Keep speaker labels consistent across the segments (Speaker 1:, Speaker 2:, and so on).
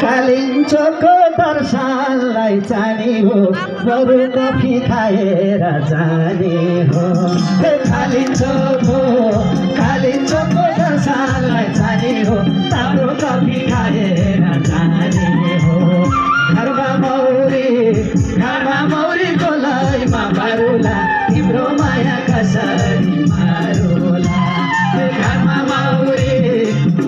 Speaker 1: कालिम्पोङको दर्शनलाई जाने हो बरु कफी खाएर जाने हो कालिम्पोङको दर्शनलाई जाने हो तारो कफी खाएर जाने हो घरमा मौरी गोलाइमा बारुला तिम्रो माया कसरी मारुला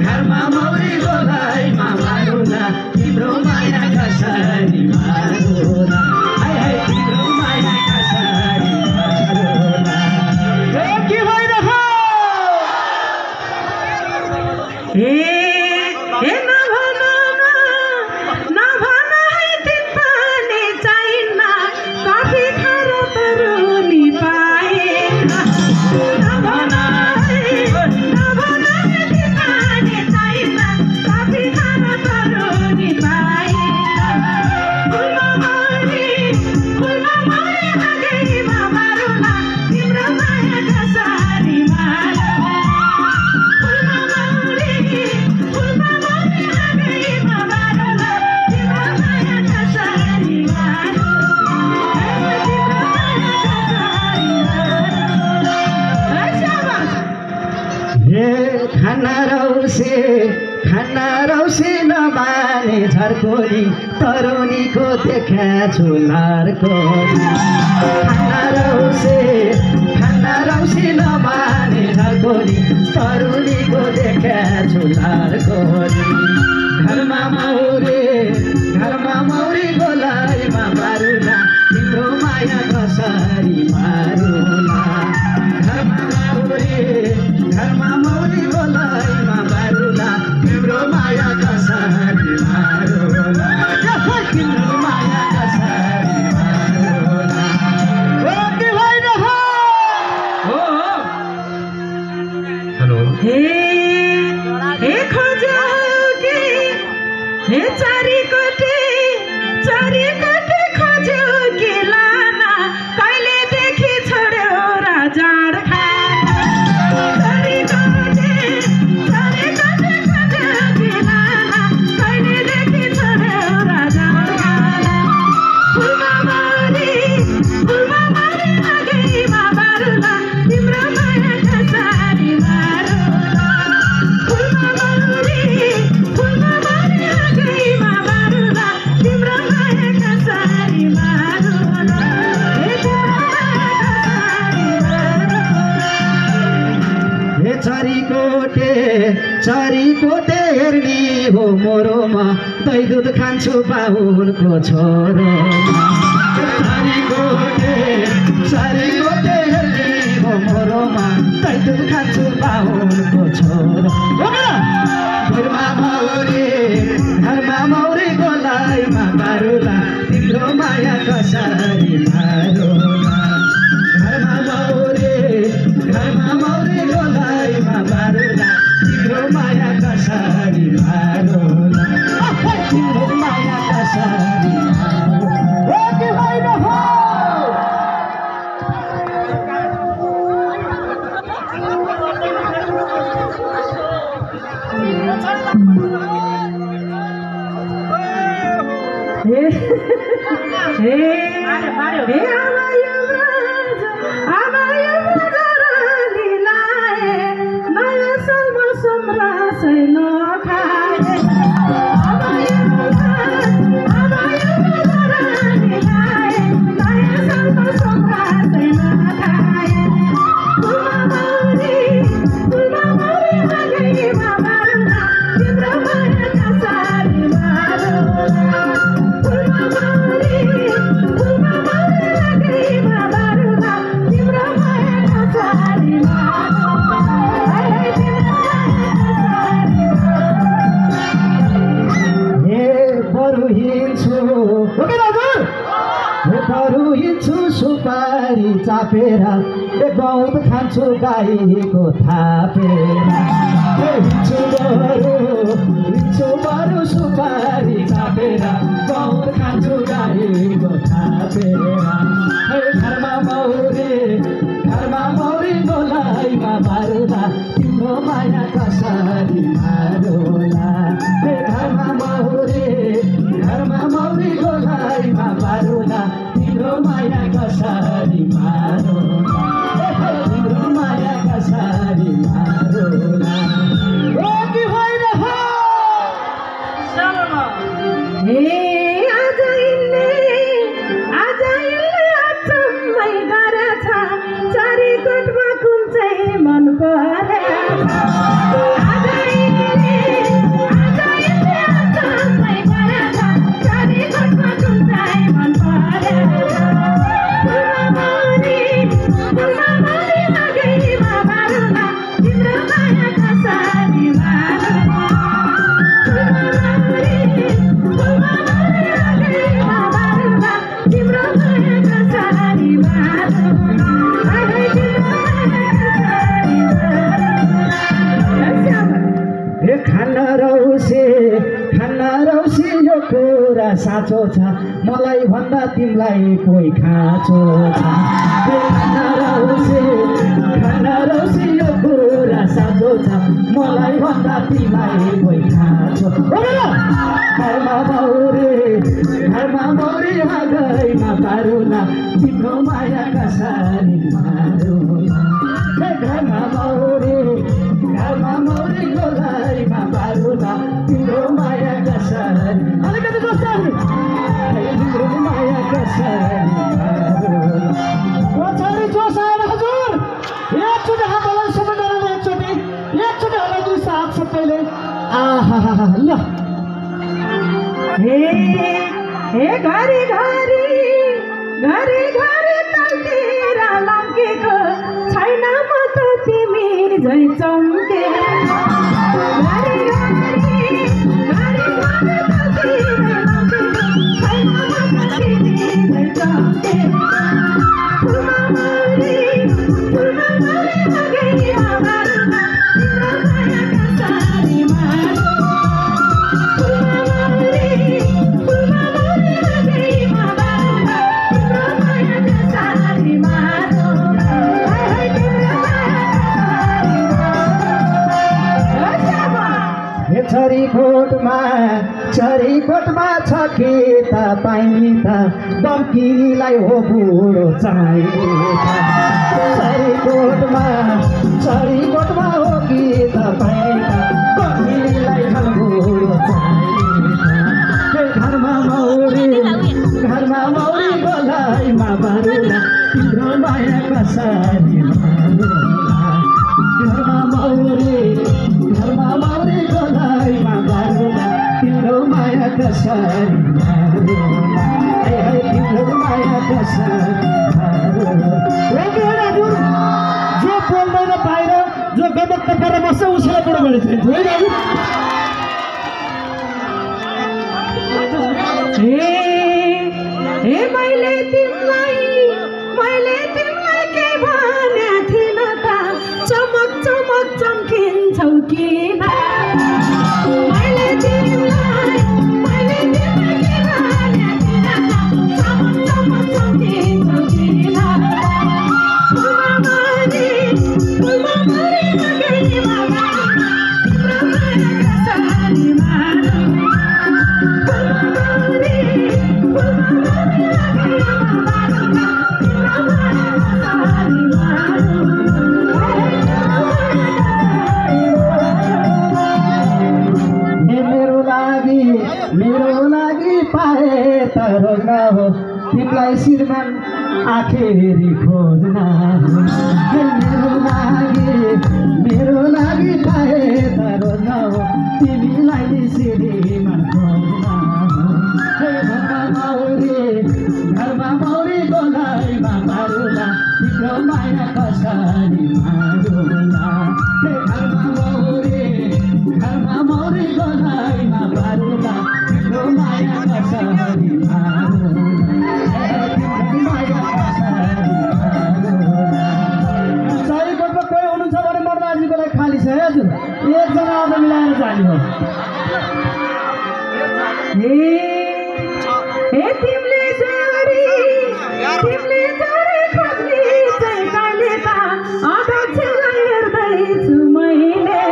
Speaker 1: घरमा मौरी गोलाइमा बारुला तिम्रो माया कसरी मारुला हाय तिम्रो माया कसरी मारुला के भइरह्यो खाना रौसे नमाने झर्कोली तरुनीको देखा झुलारको खाना रौसे नमाने झर्कोली तरुनीको देखा झुलारको घरमा मौरी गोलाइमा बारुला तिम्रो माया कसरी मारुला घरमा मौरी गोलाइमा बारुला तिम्रो माया कसरी मारुला तिम्रो माया कसरी मारुला के भइरह्यो हेलो हे खोज्यो कि हे चारिकोटे खोज्यो कि लाना कहिलेदेखि छोड्यो राजाड चरीकोटे हेर्ने हो मोरोमा दही दुध खान्छु बाहुनको छोरो चरीकोटे हेर्ने हो मोरोमा दही दुध खान्छु बाहुनको छोरो घरमा मौरी गोलाइमा बारुला तिम्रो माया कसरी मारुला घरमा मौरी गोलाइमा बारुला तिम्रो माया कसरी मारुला तिम्रो माया कसरी मारुला के भइरह्यो चापेर गहुँत खान्छु गाईको थापेर लिन्छु बरु सुपारी चापेर गहुँत खान्छु गाईको थापेर घरमा मौरी गोलाइमा बारुला तिम्रो माया कसरी मारोला घरमा मौरी गोलाइमा बारुला तिम्रो माया कसरी मारोला तिम्रो माया कसरी मारोला कि होइन
Speaker 2: मन परे खाना रौसी यो कुरा साँचो छ मलाई भन्दा तिमीलाई कोही खाँचो छ खाना रौसी यो कुरा साँचो छ मलाई भन्दा तिमीलाई कोही खाँचो घरमा मौरी आगैमा पारुला तिम्रो माया कसरी मारुला घरमा मौरी गोलाइमा बारुला तिम्रो माया कसरी अलिकति बस्छन् तिम्रो माया कसरी मारुला जोस आएर हजुर एकचोटि हातलाई सबैजनाले एकचोटि होला दुई साथ सबैले आहा ल हे घरी तल्केर लम्केको छैन म त तिमी झै चम्के चरीकोटमा छ के त पाइने त बम्कीलाई हो बुढो चाहिने चरीकोटमा हो कि त पाइने त बम्कीलाई छ बुढो चाहिने घरमा मौरी गोलाइमा बारुला तिम्रो माया कसरी मारुला घरमा मौरी गोलाइमा बारुला तिम्रो माया कसरी मारुला तिम्रो माया कसरी मारुला जो बोल्दैन बाहिर जो गमत गरेर बस्छ उसलाई बुढो गरिदिन्छ मैले तिमीलाई के भने थिएन त चमक चम्किन्छौ किन मैले तिमीलाई के भने थिएन त चमक चम्किन्छौ किन फुलमा मरी नगइमा कसरी मारौ मेरो लागि पाए तर हो तिमीलाई श्रीमान आखिरी खोज्न मेरो लागि पाए तर हो तिमीलाई श्रीमान खोज्न घरमा मौरी गोलाइमा बारुला तिम्रो माया कसरी मारुला घरमा मौरी गोलाइमा बारुला तिम्रो माया कसरी मारुला तिम्रो माया कसरी मारुला है हजुर एकजना आउँदा मिलाएर जाने हो
Speaker 3: तिमीले जरी खोज्ने चाहिँ कहिले त अध्यक्षलाई हेर्दैछु मैले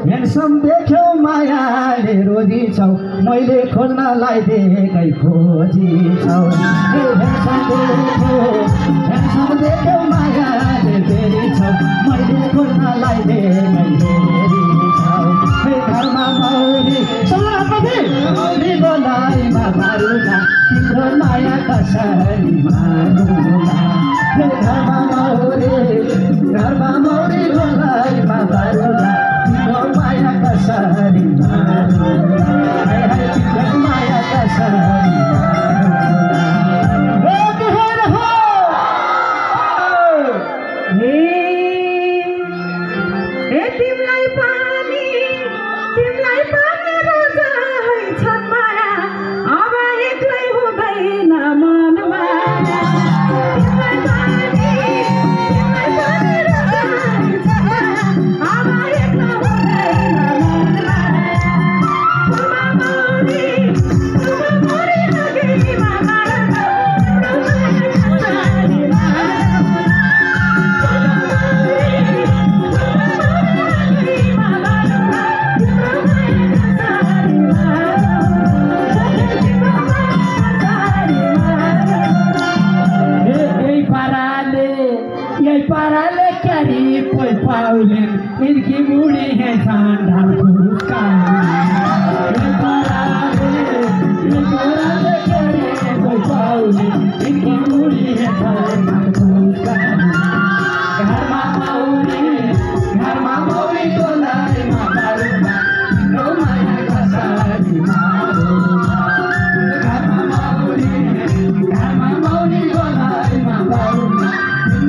Speaker 1: ह्यान्डसम देख्यौ मायाले रोजी छौ मैले खोज्नलाई देखेकै खोजी छौ ह्यान्डसम देख्यौ मायाले फेरि छौ मैले खोज्नलाई देखेकै फेरि छौ घरमा मौरी मौरी बोलाइमा मारुला तिम्रो माया कसरी मारुला घरमा मौरी बोलाइमा मारुला माया कसरी माया कसरी
Speaker 3: तिमीलाई पानी रोजा है छन् माया अब एक्लै हुँदैन मनमा
Speaker 2: पाराले क्यारी कोई पाउलेन इनकी मुड़ी है ठंडा फुसका पाराले क्यारी कोई पाउलेन इनकी मुड़ी है ठंडा फुसका घरमा मौरी बोलाई मा बारुमा नो माया कसरी मारुमा घरमा मौरी बोलाई मा बारुमा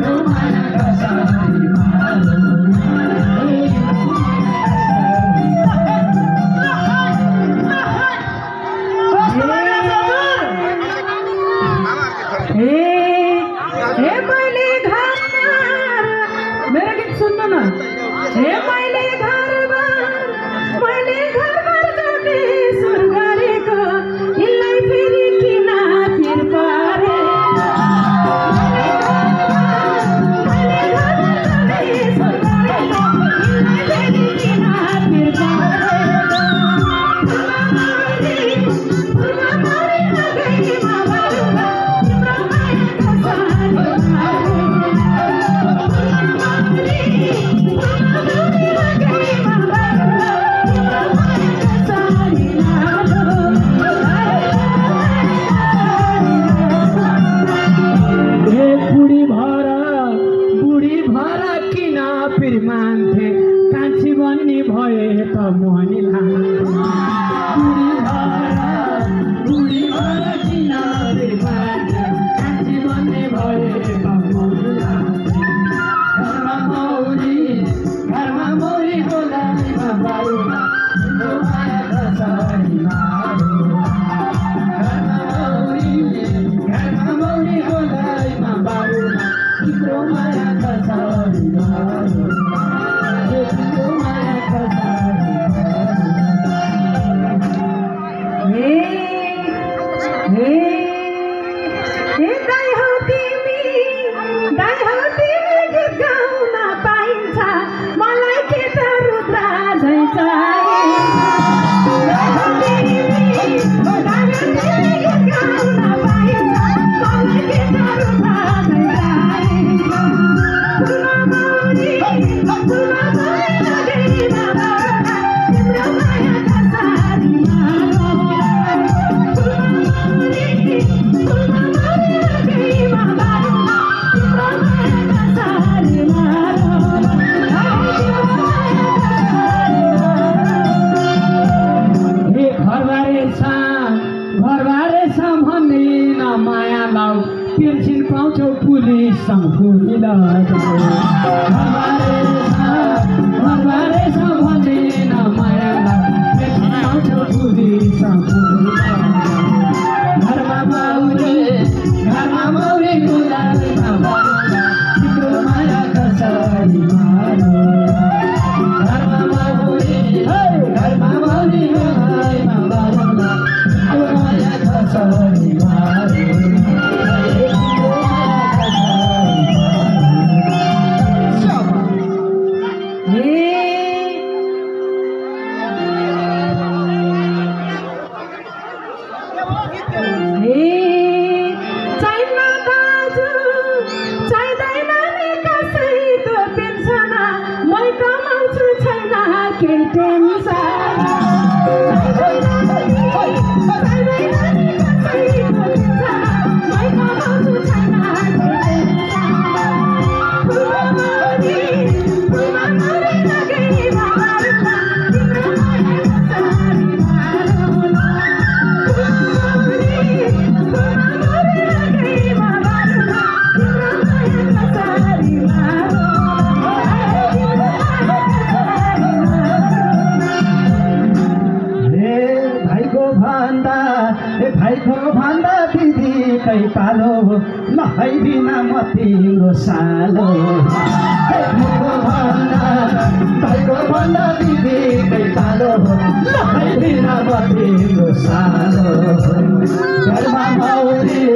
Speaker 2: नो माया कसरी मारुमा
Speaker 3: मैले घरमा मेरो गीत सुन्नु न मैले घरबार जाने सुरु गरेको यसलाई फेरि किन पिर परे
Speaker 2: बुढी भरा किन पिर मान्थे कान्छी बन्ने भए त मनी बुढी भरा किन पिर मान्थे कान्छी बन्ने भए त मनी घरमा मौरी बोलाइमा बारुमा तिम्रो माया कसरी मारुमा घरमा मौरी बोलाइमा बारुमा तिम्रो माया कसरी मारुमा तिम्रो माया कसरी
Speaker 3: दाइ हौ तिमी गीत गाउन पाइन्छ मलाई के त रुद्रा झै चाहिन्छ
Speaker 2: सम्पूर्ण भन्दैन मायालाई पुरी सम्पूर्ण घरमा मौरी गुलाबमा तिम्रो माया कसरी मारो घरमा मौरी गुलाबमा तिम्रो माया कसरी मारो भाइको भन्दा दिदी कै पालो नहाइदिन म तिम्रो सालो भाइको भन्दा दिदी कै पालो नहाइदिन म तिम्रो सालो घरमा मौरी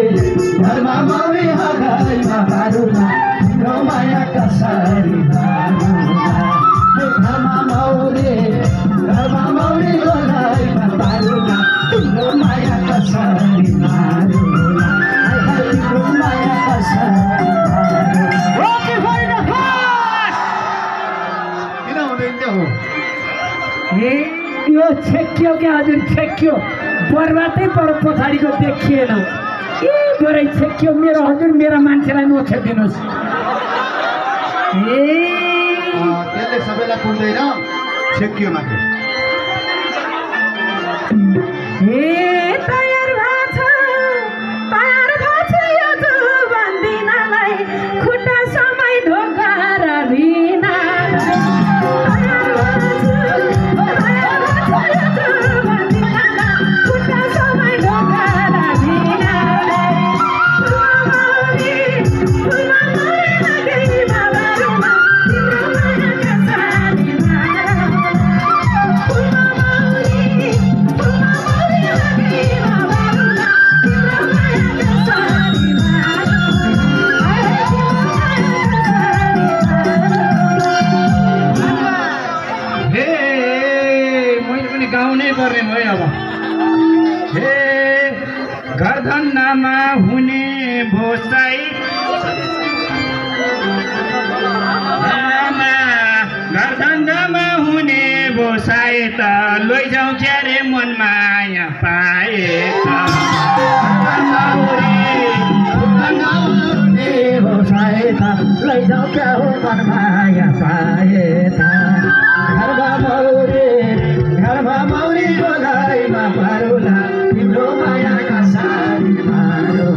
Speaker 2: हगाइमा बारुला तिम्रो माया कसरी मारुला घरमा मौरी हगाइमा बारुला तिम्रो माया कसरी मारुला तिम्रो माया कसरी
Speaker 1: किन हुँदैन त्यो हो
Speaker 2: यो छेक्यो क्या हजुर छेक्यो बर्बादै पर पछाडिको देखिएन बरै छेक्यो मेरो हजुर मेरो मान्छेलाई नछेकिदिनुहोस्
Speaker 1: त्यसले सबैलाई पुग्दैन छेकियो मात्र
Speaker 3: तयार भएको छ यो जुबान दिनलाई खुट्टा समय ढोका र भिनालाई तयार भएको छ यो जुबान दिनलाई खुट्टा समय ढोका र भिनालाई फुलमा मौरी लगैमा बारुमा तिम्रो माया कसरी मारो फुलमा मौरी
Speaker 2: गाउनै पर्ने भयो अब हे घरधन्दामा हुने भोसाई घरधन्दामा हुने भोसाई त लैजाउँ क्यारे मन माया पाए लैजाउँ क्या हो मन माया पाए घरमा मौरी गोलाइमा मारुला तिम्रो माया कसरी मारो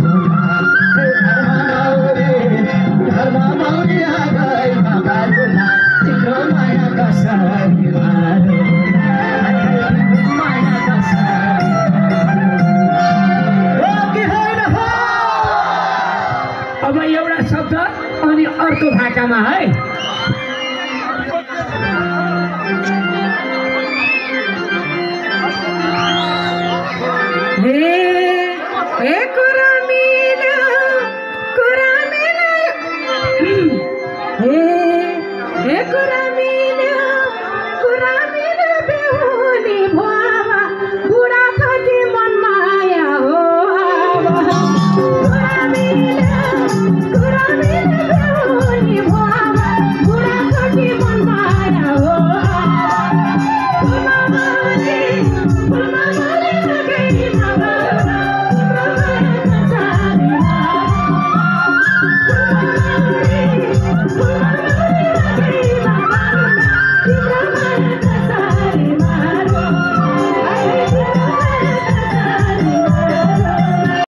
Speaker 2: घरमा मौरी हगाइमा मारुला तिम्रो माया कसरी मारो माया कसरी अब एउटा शब्द अनि अर्को भाकामा है